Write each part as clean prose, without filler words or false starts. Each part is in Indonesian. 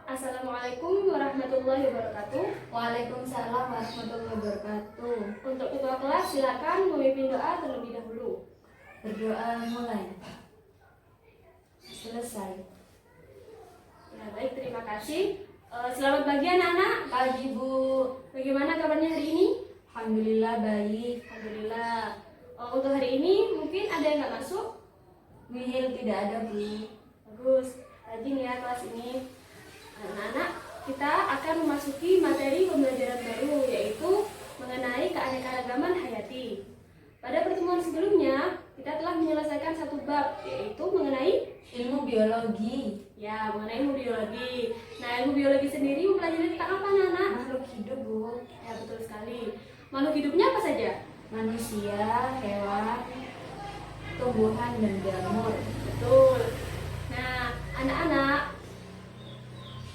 Assalamualaikum warahmatullahi wabarakatuh. Waalaikumsalam warahmatullahi wabarakatuh. Untuk ketua kelas silakan memimpin doa terlebih dahulu. Berdoa mulai. Selesai. Ya, baik, terima kasih. Selamat pagi anak-anak. Pagi Bu. Bagaimana kabarnya hari ini? Alhamdulillah baik. Alhamdulillah. Untuk hari ini mungkin ada yang nggak masuk? Nihil tidak ada Bu. Bagus. Rajin ya kelas ini. Anak-anak, kita akan memasuki materi pembelajaran baru, yaitu mengenai keanekaragaman hayati. Pada pertemuan sebelumnya, kita telah menyelesaikan satu bab, yaitu mengenai Ilmu biologi. mengenai ilmu biologi. Nah, ilmu biologi sendiri mempelajari tentang apa, anak? Makhluk hidup Bu. Ya, betul sekali. Makhluk hidupnya apa saja? Manusia, hewan, tumbuhan dan jamur. Betul. Nah, anak-anak,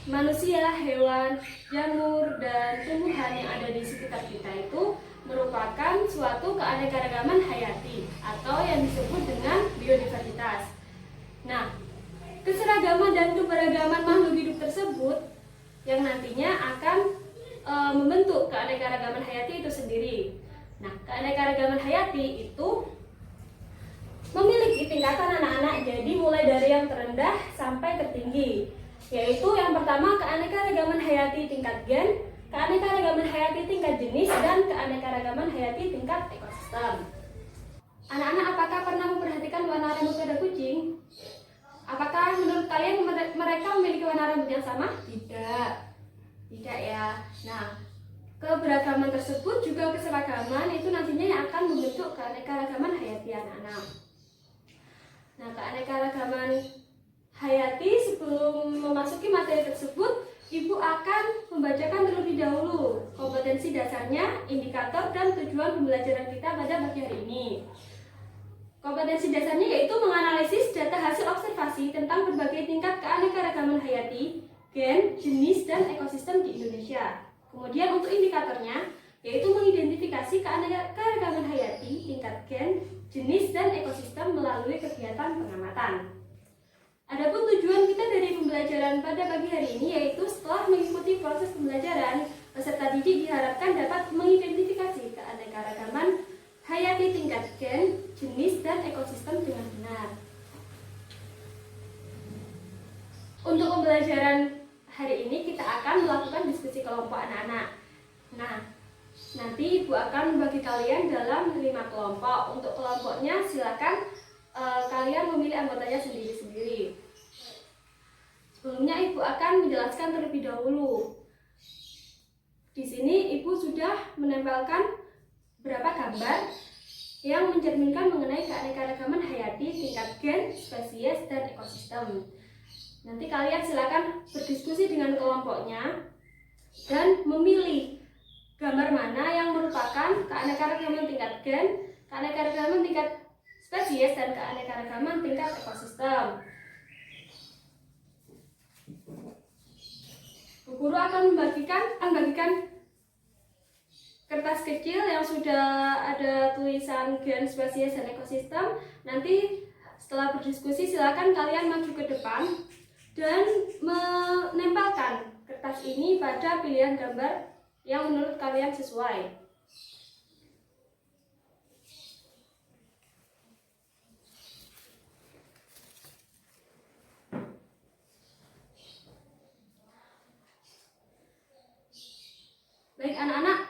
manusia, hewan, jamur, dan tumbuhan yang ada di sekitar kita itu merupakan suatu keanekaragaman hayati atau yang disebut dengan biodiversitas. Nah, keseragaman dan keberagaman makhluk hidup tersebut yang nantinya akan membentuk keanekaragaman hayati itu sendiri. Nah, keanekaragaman hayati itu memiliki tingkatan anak-anak, jadi mulai dari yang terendah sampai tertinggi, yaitu yang pertama keanekaragaman hayati tingkat gen, keanekaragaman hayati tingkat jenis, dan keanekaragaman hayati tingkat ekosistem. Anak-anak, apakah pernah memperhatikan warna rambut pada kucing? Apakah menurut kalian mereka memiliki warna rambut yang sama? Tidak. Tidak ya. Nah, keberagaman tersebut juga keseragaman itu nantinya yang akan membentuk keanekaragaman hayati anak-anak. Nah, keanekaragaman hayati, sebelum memasuki materi tersebut, Ibu akan membacakan terlebih dahulu kompetensi dasarnya, indikator, dan tujuan pembelajaran kita pada pagi hari ini. Kompetensi dasarnya yaitu menganalisis data hasil observasi tentang berbagai tingkat keanekaragaman hayati, gen, jenis, dan ekosistem di Indonesia. Kemudian untuk indikatornya yaitu mengidentifikasi keanekaragaman hayati, tingkat gen, jenis, dan ekosistem melalui kegiatan pengamatan. Adapun tujuan kita dari pembelajaran pada pagi hari ini yaitu setelah mengikuti proses pembelajaran, peserta didik diharapkan dapat mengidentifikasi keanekaragaman hayati tingkat gen, jenis, dan ekosistem dengan benar. Untuk pembelajaran hari ini kita akan melakukan diskusi kelompok anak-anak. Nah, nanti Ibu akan membagi kalian dalam 5 kelompok. Untuk kelompoknya silakan kalian memilih anggotanya sendiri-sendiri. Sebelumnya Ibu akan menjelaskan terlebih dahulu. Di sini Ibu sudah menempelkan beberapa gambar yang mencerminkan mengenai keanekaragaman hayati, tingkat gen, spesies, dan ekosistem. Nanti kalian silakan berdiskusi dengan kelompoknya dan memilih gambar mana yang merupakan keanekaragaman tingkat gen, keanekaragaman tingkat spesies, dan keanekaragaman tingkat ekosistem. Bu Guru akan membagikan kertas kecil yang sudah ada tulisan gen, spesies, dan ekosistem. Nanti setelah berdiskusi silakan kalian maju ke depan dan menempelkan kertas ini pada pilihan gambar yang menurut kalian sesuai. Baik anak-anak,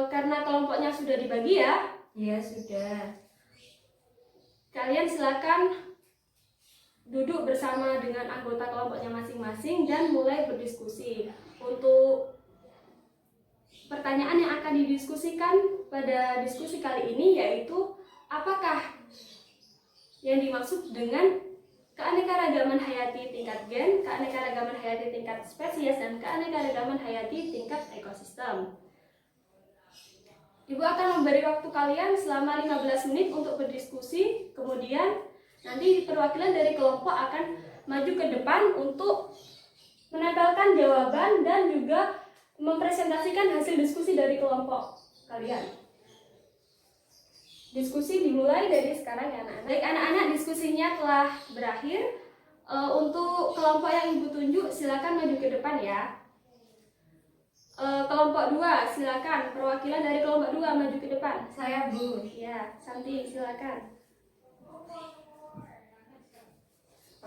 karena kelompoknya sudah dibagi ya. Iya sudah. Kalian silakan duduk bersama dengan anggota kelompoknya masing-masing dan mulai berdiskusi. Untuk pertanyaan yang akan didiskusikan pada diskusi kali ini yaitu apakah yang dimaksud dengan keanekaragaman hayati tingkat gen, keanekaragaman hayati tingkat spesies, dan keanekaragaman hayati tingkat ekosistem. Ibu akan memberi waktu kalian selama 15 menit untuk berdiskusi. Kemudian nanti perwakilan dari kelompok akan maju ke depan untuk menempelkan jawaban dan juga mempresentasikan hasil diskusi dari kelompok kalian. Diskusi dimulai dari sekarang ya anak-anak. Baik anak-anak, diskusinya telah berakhir. Untuk kelompok yang Ibu tunjuk silakan maju ke depan ya. Kelompok 2 silakan, perwakilan dari kelompok 2 maju ke depan. Saya, Bu. Ya, Santi silakan.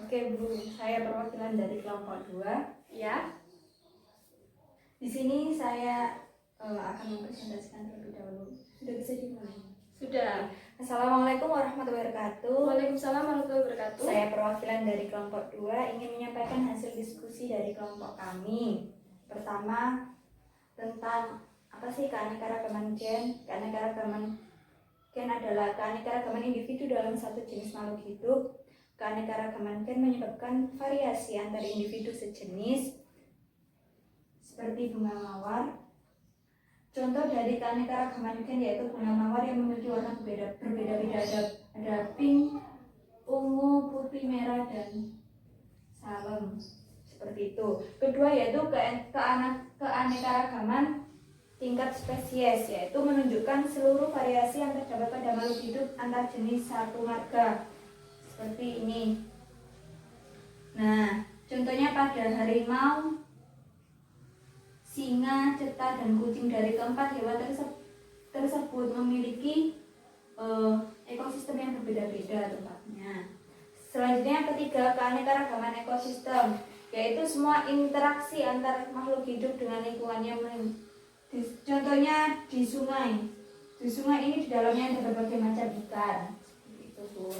Oke, Bu. Saya perwakilan dari kelompok 2. Ya. Di sini saya akan mempresentasikan terlebih dahulu. Sudah bisa dimulai? Sudah. Assalamualaikum warahmatullahi wabarakatuh. Waalaikumsalam warahmatullahi wabarakatuh. Saya perwakilan dari kelompok 2 ingin menyampaikan hasil diskusi dari kelompok kami. Pertama, tentang apa sih keanekaragaman gen? Keanekaragaman gen adalah keanekaragaman individu dalam satu jenis makhluk hidup. Keanekaragaman gen menyebabkan variasi antar individu sejenis seperti bunga mawar. Contoh dari keanekaragaman gen yaitu bunga mawar yang memiliki warna berbeda-beda, ada pink, ungu, putih, merah, dan salem. Seperti itu. Kedua yaitu keanekaragaman tingkat spesies, yaitu menunjukkan seluruh variasi yang terdapat pada makhluk hidup antar jenis satu marga. Seperti ini. Nah, contohnya pada harimau, singa, ceta, dan kucing. Dari keempat hewan tersebut memiliki ekosistem yang berbeda-beda tempatnya. Selanjutnya ketiga, keanekaragaman ekosistem, yaitu semua interaksi antar makhluk hidup dengan lingkungannya. Contohnya di sungai. Di sungai ini di dalamnya ada berbagai macam ikan. Seperti itu, Bu.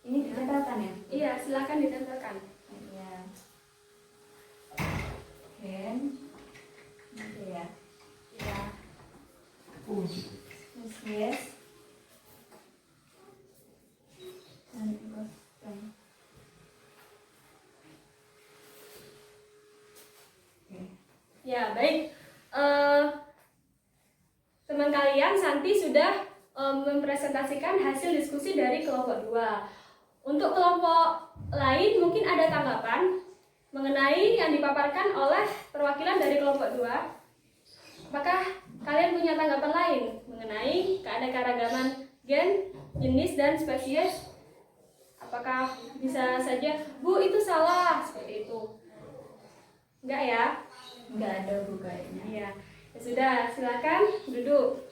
Ini ditempelkan ya? Iya, silakan ditempelkan. Iya. Oke. Oke ya. Ya. Yes. Ya, baik. Teman kalian, Santi sudah mempresentasikan hasil diskusi dari kelompok 2. Untuk kelompok lain mungkin ada tanggapan mengenai yang dipaparkan oleh perwakilan dari kelompok 2. Apakah kalian punya tanggapan lain mengenai keanekaragaman gen, jenis, dan spesies? Apakah bisa saja, Bu itu salah, seperti itu? Enggak ya? Enggak ada, Bu, kayaknya. Ya, ya sudah, silakan duduk.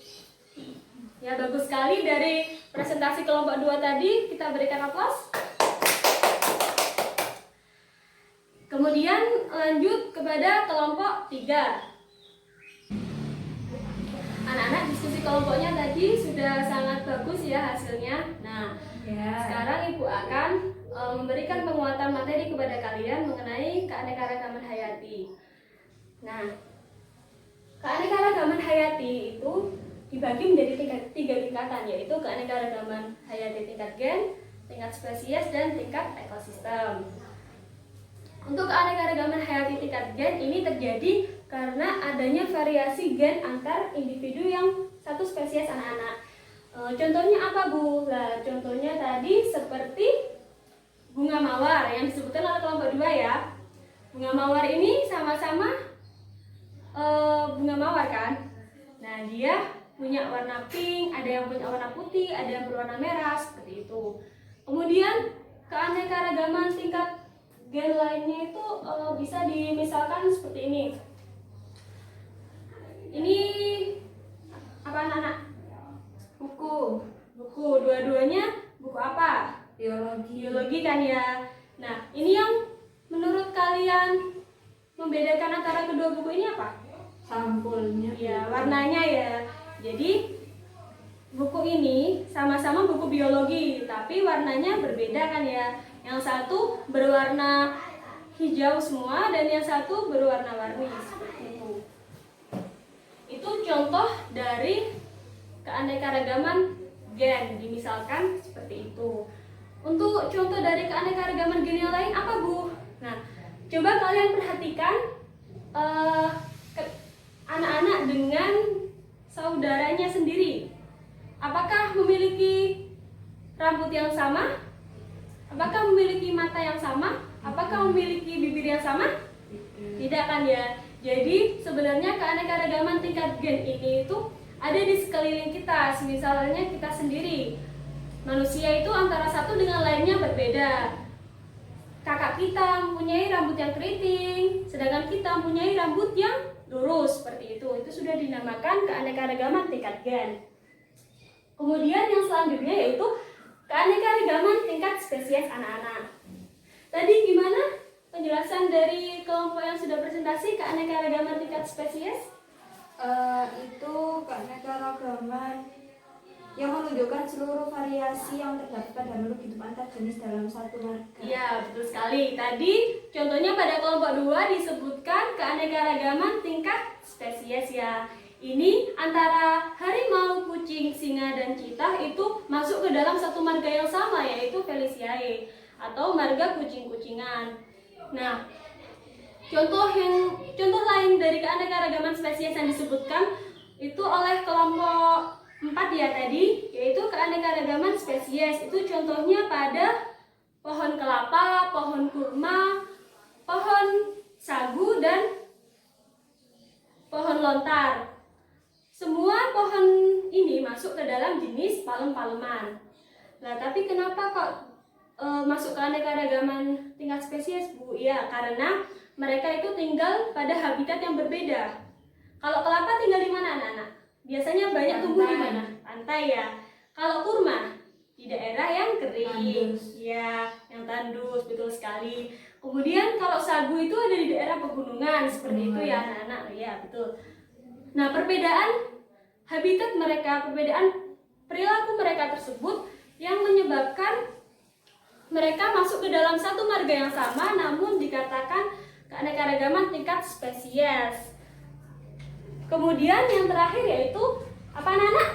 Ya, bagus sekali dari presentasi kelompok 2 tadi, kita berikan aplaus. Kemudian lanjut kepada kelompok 3. Anak-anak, diskusi kelompoknya tadi sudah sangat bagus ya hasilnya. Nah, sekarang Ibu akan memberikan penguatan materi kepada kalian mengenai keanekaragaman hayati. Nah, keanekaragaman hayati itu dibagi menjadi tiga tingkatan, yaitu keanekaragaman hayati tingkat gen, tingkat spesies, dan tingkat ekosistem. Untuk keanekaragaman hayati tingkat gen ini terjadi karena adanya variasi gen antar individu yang satu spesies anak-anak. Contohnya apa, Bu? Nah, contohnya tadi seperti bunga mawar yang disebutkan oleh kelompok 2 ya. Bunga mawar ini sama-sama bunga mawar kan? Nah, dia punya warna pink, ada yang punya warna putih, ada yang berwarna merah, seperti itu. Kemudian keanekaragaman tingkat gen lainnya itu bisa dimisalkan seperti ini. Ini apa, anak-anak? Buku. Dua-duanya buku apa? Biologi kan ya. Nah, ini yang menurut kalian membedakan antara kedua buku ini apa? Sampulnya. Ya, warnanya ya. Jadi buku ini sama-sama buku biologi, tapi warnanya berbeda kan ya. Yang satu berwarna hijau semua dan yang satu berwarna-warni seperti itu. Itu contoh dari keanekaragaman gen, dimisalkan seperti itu. Untuk contoh dari keanekaragaman gen yang lain apa, Bu? Nah, coba kalian perhatikan anak-anak dengan saudaranya sendiri. Apakah memiliki rambut yang sama? Apakah memiliki mata yang sama? Apakah memiliki bibir yang sama? Tidak kan ya. Jadi sebenarnya keanekaragaman tingkat gen ini itu ada di sekeliling kita. Misalnya kita sendiri. Manusia itu antara satu dengan lainnya berbeda. kakak kita mempunyai rambut yang keriting, sedangkan kita mempunyai rambut yang lurus seperti itu. Itu sudah dinamakan keanekaragaman tingkat gen. Kemudian yang selanjutnya yaitu keanekaragaman tingkat spesies anak-anak. Tadi gimana penjelasan dari kelompok yang sudah presentasi keanekaragaman tingkat spesies? Itu keanekaragaman yang menunjukkan seluruh variasi yang terdapat pada makhluk hidup antar jenis dalam satu marga. Iya, betul sekali. Tadi contohnya pada kelompok 2 disebutkan keanekaragaman tingkat spesies ya. Ini antara harimau, kucing, singa, dan cheetah itu masuk ke dalam satu marga yang sama, yaitu Feliciae atau marga kucing-kucingan. Nah, contoh lain dari keanekaragaman spesies yang disebutkan itu oleh kelompok 4 ya tadi, yaitu keanekaragaman spesies. Itu contohnya pada pohon kelapa, pohon kurma, pohon sagu, dan pohon lontar. Semua pohon ini masuk ke dalam jenis palem-paleman. Nah, tapi kenapa kok masuk keanekaragaman tingkat spesies, Bu? Ya, karena mereka itu tinggal pada habitat yang berbeda. Kalau kelapa tinggal di mana, anak-anak? Biasanya banyak tumbuh di mana? Pantai ya. Kalau kurma di daerah yang kering, ya, yang tandus, betul sekali. Kemudian kalau sagu itu ada di daerah pegunungan, seperti itu ya, anak-anak. Ya, betul. Nah, perbedaan habitat mereka, perbedaan perilaku mereka tersebut yang menyebabkan mereka masuk ke dalam satu marga yang sama, namun dikatakan keanekaragaman tingkat spesies. Kemudian yang terakhir yaitu apa, anak-anak?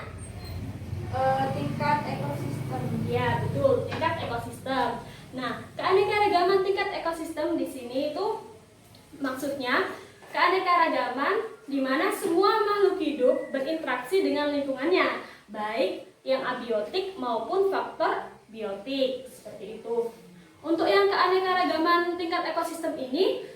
Tingkat ekosistem. Ya, betul, tingkat ekosistem. Nah, keanekaragaman tingkat ekosistem di sini itu maksudnya keanekaragaman di mana semua makhluk hidup berinteraksi dengan lingkungannya, baik yang abiotik maupun faktor biotik, seperti itu. Untuk yang keanekaragaman tingkat ekosistem ini,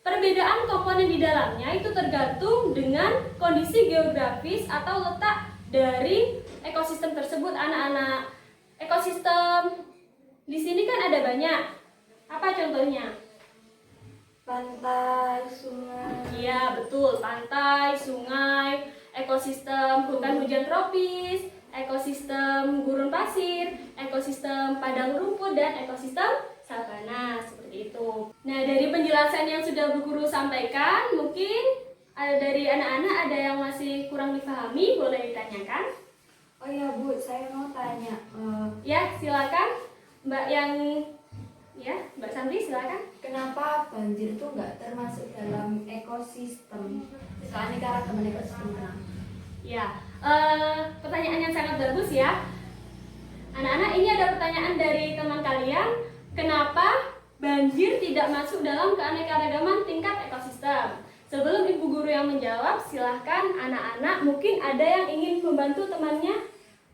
perbedaan komponen di dalamnya itu tergantung dengan kondisi geografis atau letak dari ekosistem tersebut, anak-anak. Ekosistem di sini kan ada banyak. Apa contohnya? Pantai, sungai. Iya, betul. Pantai, sungai, ekosistem hutan hujan tropis, ekosistem gurun pasir, ekosistem padang rumput, dan ekosistem sabana, seperti itu. Nah, dari penjelasan yang sudah Bu Guru sampaikan, mungkin dari anak-anak ada yang masih kurang dipahami, boleh ditanyakan? Oh iya, Bu, saya mau tanya. Ya, silakan. Mbak Mbak Santi, silakan. Kenapa banjir itu nggak termasuk dalam ekosistem? Keanekaragaman ekosistem. Ya, pertanyaan yang sangat bagus ya. Anak-anak, ini ada pertanyaan dari teman kalian. Kenapa banjir tidak masuk dalam keanekaragaman tingkat ekosistem? Sebelum Ibu Guru yang menjawab, silahkan anak-anak mungkin ada yang ingin membantu temannya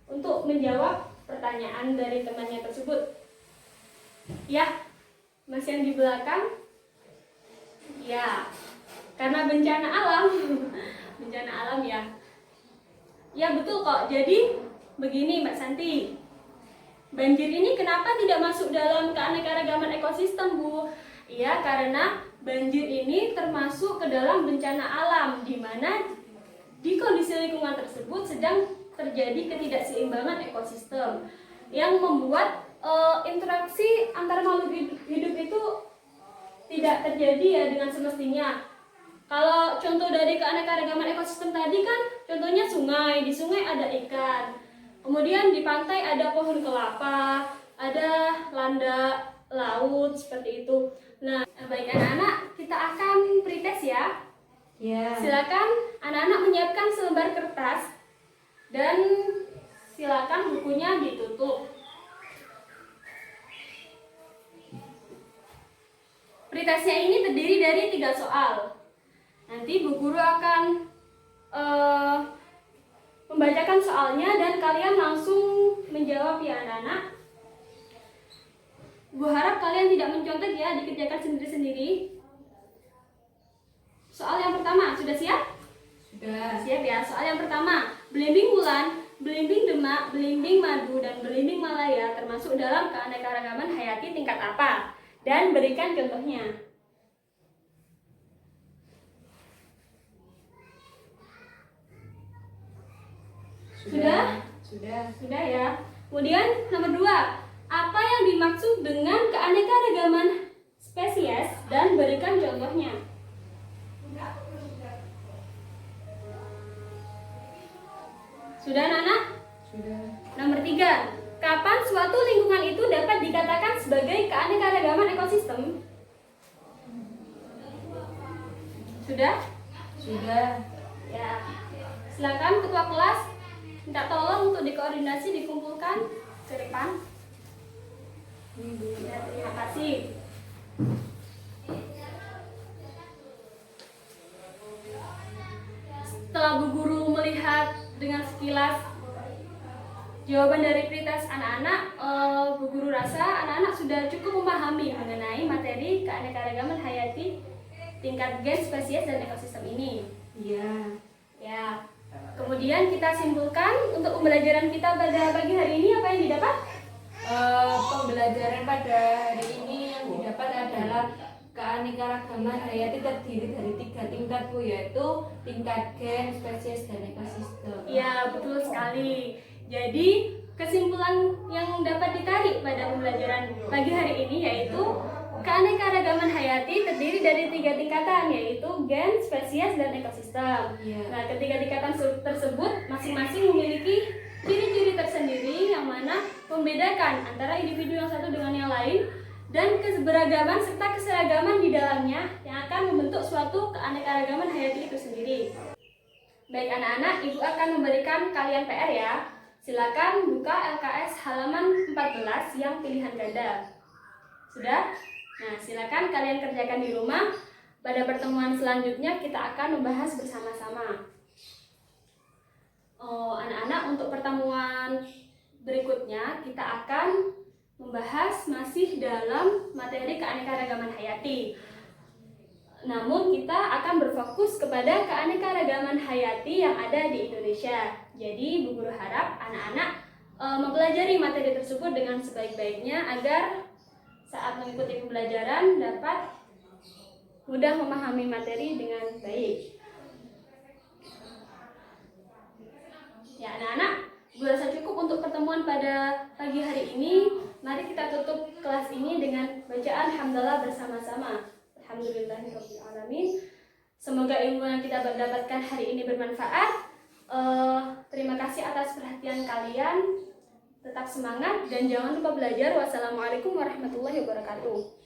untuk menjawab pertanyaan dari temannya tersebut. Ya, Mas yang di belakang. Ya, karena bencana alam. Bencana alam ya. Ya, betul kok. Jadi begini Mbak Santi, banjir ini kenapa tidak masuk dalam keanekaragaman ekosistem, Bu? Iya, karena banjir ini termasuk ke dalam bencana alam, di mana di kondisi lingkungan tersebut sedang terjadi ketidakseimbangan ekosistem yang membuat interaksi antara makhluk hidup itu tidak terjadi ya dengan semestinya. Kalau contoh dari keanekaragaman ekosistem tadi kan contohnya sungai, di sungai ada ikan. Kemudian di pantai ada pohon kelapa, ada landak laut, seperti itu. Nah, baik anak-anak, kita akan pretest ya. Ya. Silakan anak-anak menyiapkan selembar kertas dan silakan bukunya ditutup. Pretestnya ini terdiri dari 3 soal. Nanti Bu Guru akan membacakan soalnya dan kalian langsung menjawab ya anak-anak. Bu harap kalian tidak mencontek ya, dikerjakan sendiri-sendiri. Soal yang pertama, sudah siap? Sudah. Siap ya. Soal yang pertama, belimbing bulan, belimbing demak, belimbing madu, dan belimbing malaya termasuk dalam keanekaragaman hayati tingkat apa? dan berikan contohnya. Sudah? Sudah ya. Kemudian nomor 2, apa yang dimaksud dengan keanekaragaman spesies dan berikan contohnya. Sudah anak-anak? Sudah. Nomor 3, kapan suatu lingkungan itu dapat dikatakan sebagai keanekaragaman ekosistem? Sudah? Sudah. Ya. Silakan ketua kelas minta tolong untuk dikoordinasi dikumpulkan ke depan. Ya, terima kasih. Setelah Bu Guru melihat dengan sekilas jawaban dari prioritas anak-anak, Bu Guru rasa anak-anak sudah cukup memahami mengenai materi keanekaragaman hayati tingkat gen, spesies, dan ekosistem ini. Iya. Ya. Kemudian kita simpulkan untuk pembelajaran kita pada pagi hari ini apa yang didapat? Pembelajaran pada hari ini yang didapat adalah keanekaragaman hayati terdiri dari 3 tingkat, Bu, yaitu tingkat gen, spesies, dan ekosistem. Ya, betul sekali. Jadi, kesimpulan yang dapat ditarik pada pembelajaran pagi hari ini yaitu keanekaragaman hayati terdiri dari 3 tingkatan, yaitu gen, spesies, dan ekosistem. Iya. Nah, ketiga tingkatan tersebut masing-masing memiliki ciri-ciri tersendiri yang mana membedakan antara individu yang satu dengan yang lain dan keberagaman serta keseragaman di dalamnya yang akan membentuk suatu keanekaragaman hayati itu sendiri. Baik anak-anak, Ibu akan memberikan kalian PR ya. Silakan buka LKS halaman 14 yang pilihan ganda. Sudah? Nah, silakan kalian kerjakan di rumah. Pada pertemuan selanjutnya kita akan membahas bersama-sama. Anak-anak, untuk pertemuan berikutnya kita akan membahas masih dalam materi keanekaragaman hayati. Namun kita akan berfokus kepada keanekaragaman hayati yang ada di Indonesia. Jadi Bu Guru harap anak-anak mempelajari materi tersebut dengan sebaik-baiknya agar saat mengikuti pembelajaran dapat mudah memahami materi dengan baik. Ya anak-anak, gue rasa cukup untuk pertemuan pada pagi hari ini. Mari kita tutup kelas ini dengan bacaan hamdalah bersama-sama. Alhamdulillahirrahmanirrahim. Semoga ilmu yang kita dapatkan hari ini bermanfaat. Terima kasih atas perhatian kalian. Tetap semangat dan jangan lupa belajar. Wassalamualaikum warahmatullahi wabarakatuh.